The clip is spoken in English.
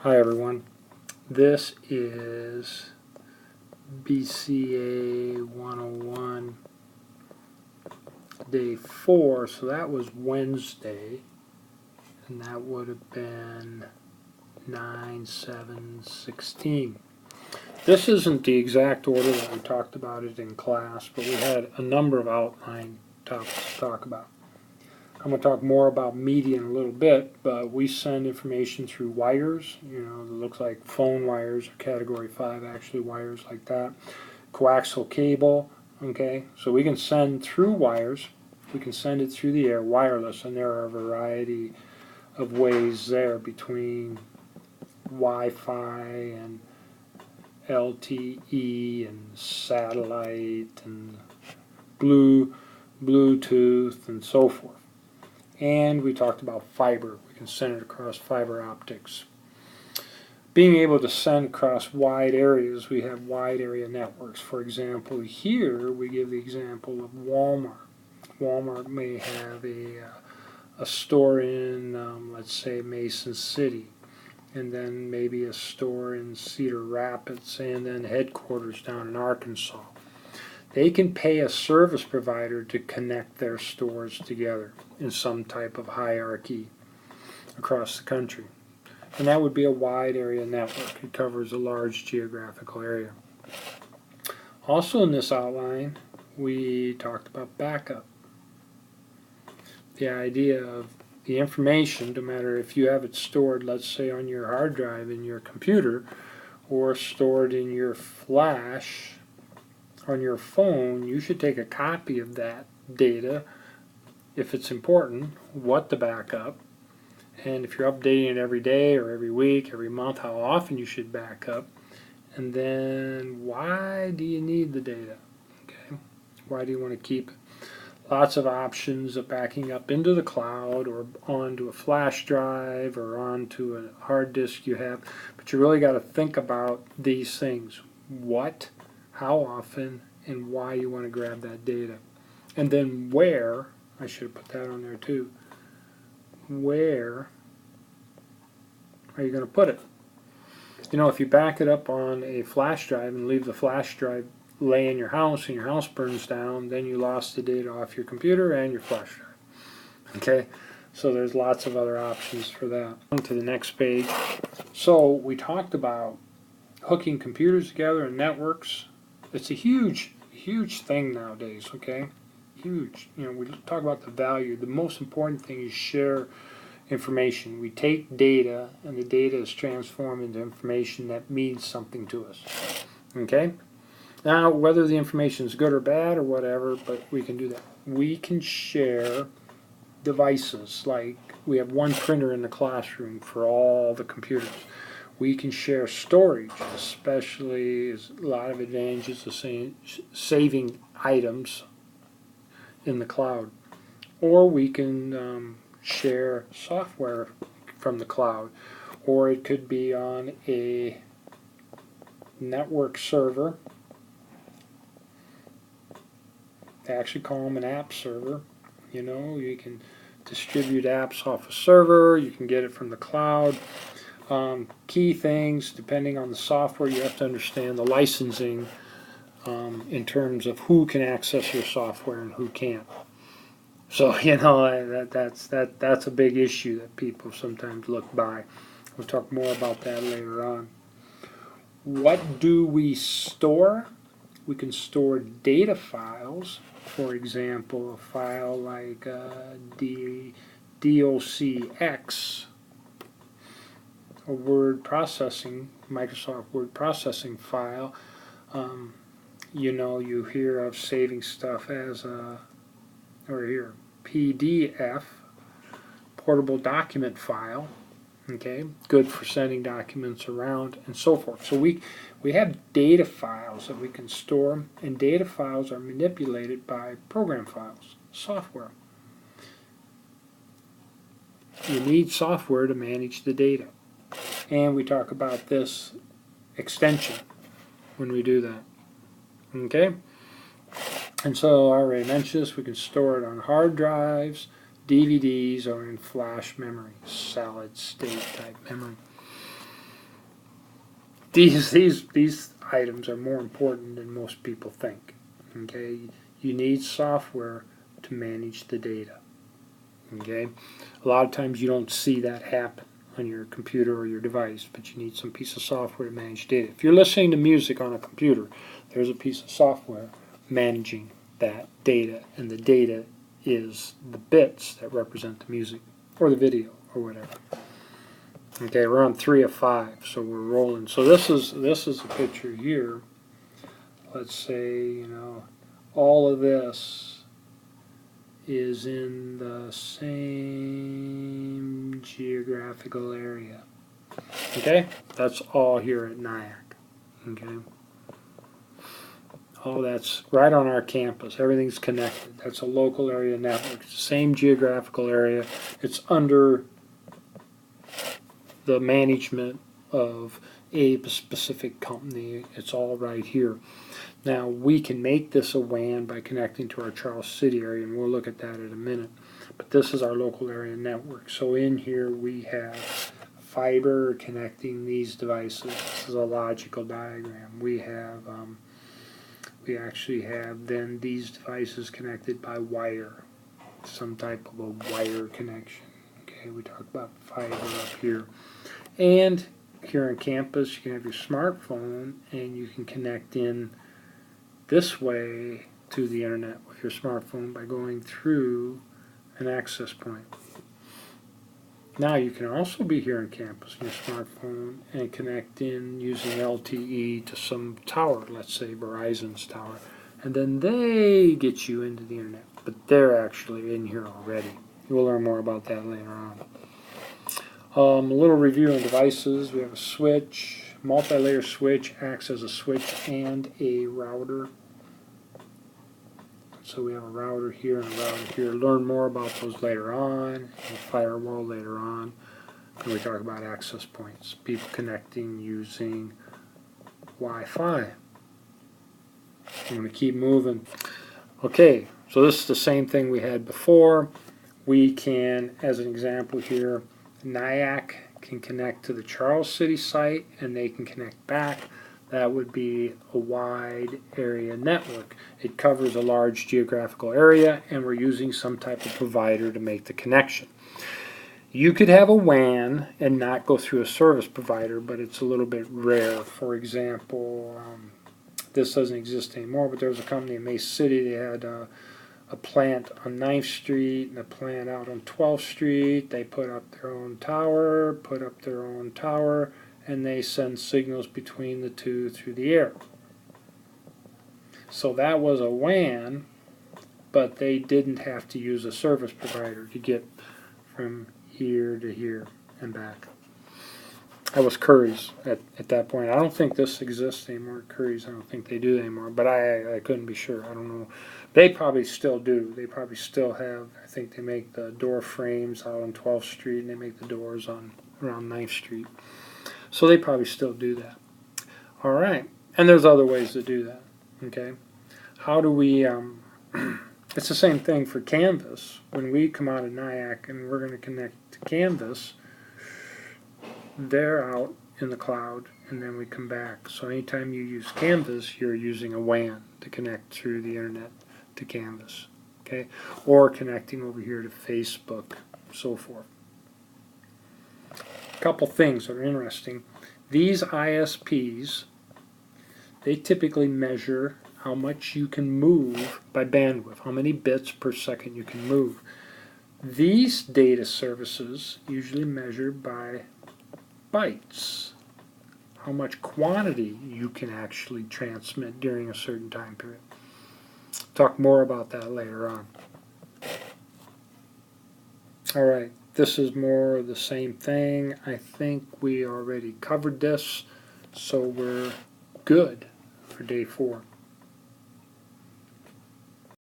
Hi everyone, this is BCA-101 day 4, so that was Wednesday, and that would have been 9/7/16. This isn't the exact order that we talked about it in class, but we had a number of outline topics to talk about. I'm going to talk more about media in a little bit, but we send information through wires, it looks like phone wires or category 5 actually wires like that. Coaxial cable, okay, so we can send through wires, we can send it through the air wireless, and there are a variety of ways there between Wi-Fi and LTE and satellite and Bluetooth and so forth. And we talked about fiber. We can send it across fiber optics. Being able to send across wide areas, we have wide area networks. For example, here we give the example of Walmart. Walmart may have a store in, let's say, Mason City, and then maybe a store in Cedar Rapids, and then headquarters down in Arkansas. They can pay a service provider to connect their stores together in some type of hierarchy across the country. And that would be a wide area network. It covers a large geographical area. Also in this outline, we talked about backup. The idea of the information, no matter if you have it stored, let's say on your hard drive in your computer, or stored in your flash on your phone, you should take a copy of that data if it's important, what the backup, and if you're updating it every day or every week, every month, how often you should back up, and then why do you need the data? Okay, why do you want to keep it? Lots of options of backing up into the cloud or onto a flash drive or onto a hard disk you have, but you really got to think about these things. What, how often, and why you want to grab that data. And then where, I should have put that on there too, where are you going to put it? If you back it up on a flash drive and leave the flash drive lay in your house and your house burns down, then you lost the data off your computer and your flash drive. Okay, so there's lots of other options for that. On to the next page. So we talked about hooking computers together and networks. It's a huge thing nowadays, okay? Huge. We talk about the value. The most important thing is share information. We take data, and the data is transformed into information that means something to us. Okay? Now, whether the information is good or bad or whatever, but we can do that. We can share devices, like we have one printer in the classroom for all the computers. We can share storage, especially a lot of advantages of saving items in the cloud. Or we can share software from the cloud. Or it could be on a network server. They actually call them an app server. You can distribute apps off a server. You can get it from the cloud. Key things, depending on the software, you have to understand the licensing in terms of who can access your software and who can't. So that's a big issue that people sometimes look by. We'll talk more about that later on. What do we store? We can store data files. For example, a file like docx, a word processing, Microsoft word processing file. You hear of saving stuff as PDF, portable document file, okay, good for sending documents around and so forth. So we have data files that we can store, and data files are manipulated by program files, software. You need software to manage the data. And we talk about this extension when we do that. Okay? And so I already mentioned this, we can store it on hard drives, DVDs, or in flash memory, solid state type memory. these items are more important than most people think. Okay, you need software to manage the data. Okay, a lot of times you don't see that happen on your computer or your device, but you need some piece of software to manage data. If you're listening to music on a computer, there's a piece of software managing that data, and the data is the bits that represent the music or the video or whatever. Okay, we're on 3 of 5, so we're rolling. So this is a picture here. Let's say, all of this is in the same geographical area. Okay, that's all here at NIACC. Okay, all that's right on our campus. Everything's connected. That's a local area network. It's the same geographical area. It's under the management of a specific company. It's all right here. Now we can make this a WAN by connecting to our Charles City area, and we'll look at that in a minute. But this is our local area network. So in here we have fiber connecting these devices. This is a logical diagram. We actually have then these devices connected by wire, some type of a wire connection. Okay, we talk about fiber up here. And here on campus, you can have your smartphone, and you can connect in this way to the internet with your smartphone by going through an access point. Now you can also be here on campus on your smartphone and connect in using LTE to some tower, let's say Verizon's tower, and then they get you into the internet, but they're actually in here already. We'll learn more about that later on. A little review on devices. We have a switch. Multi-layer switch acts as a switch and a router. So we have a router here and a router here. Learn more about those later on. And a firewall later on. And we talk about access points. People connecting using Wi-Fi. I'm going to keep moving. Okay, so this is the same thing we had before. We can, as an example here, NIACC can connect to the Charles City site, and they can connect back. That would be a wide area network. It covers a large geographical area, and we're using some type of provider to make the connection. You could have a WAN and not go through a service provider, but it's a little bit rare. For example, this doesn't exist anymore, but there was a company in Mesa City. They had a plant on 9th Street and a plant out on 12th Street. They put up their own tower, and they send signals between the two through the air. So that was a WAN, but they didn't have to use a service provider to get from here to here and back. That was Curry's at that point. I don't think this exists anymore. Curry's, I don't think they do anymore, but I couldn't be sure. I don't know. They probably still do. They probably still have. I think they make the door frames out on 12th Street, and they make the doors on around 9th Street. So they probably still do that. All right. And there's other ways to do that. Okay. How do we... it's the same thing for Canvas. When we come out of NIACC and we're going to connect to Canvas, they're out in the cloud, and then we come back. So anytime you use Canvas, you're using a WAN to connect through the internet to Canvas, okay? Or connecting over here to Facebook, so forth. A couple things that are interesting. These ISPs, they typically measure how much you can move by bandwidth, how many bits per second you can move. These data services usually measure by bytes, how much quantity you can actually transmit during a certain time period. Talk more about that later on. Alright, this is more of the same thing. I think we already covered this, so we're good for day 4.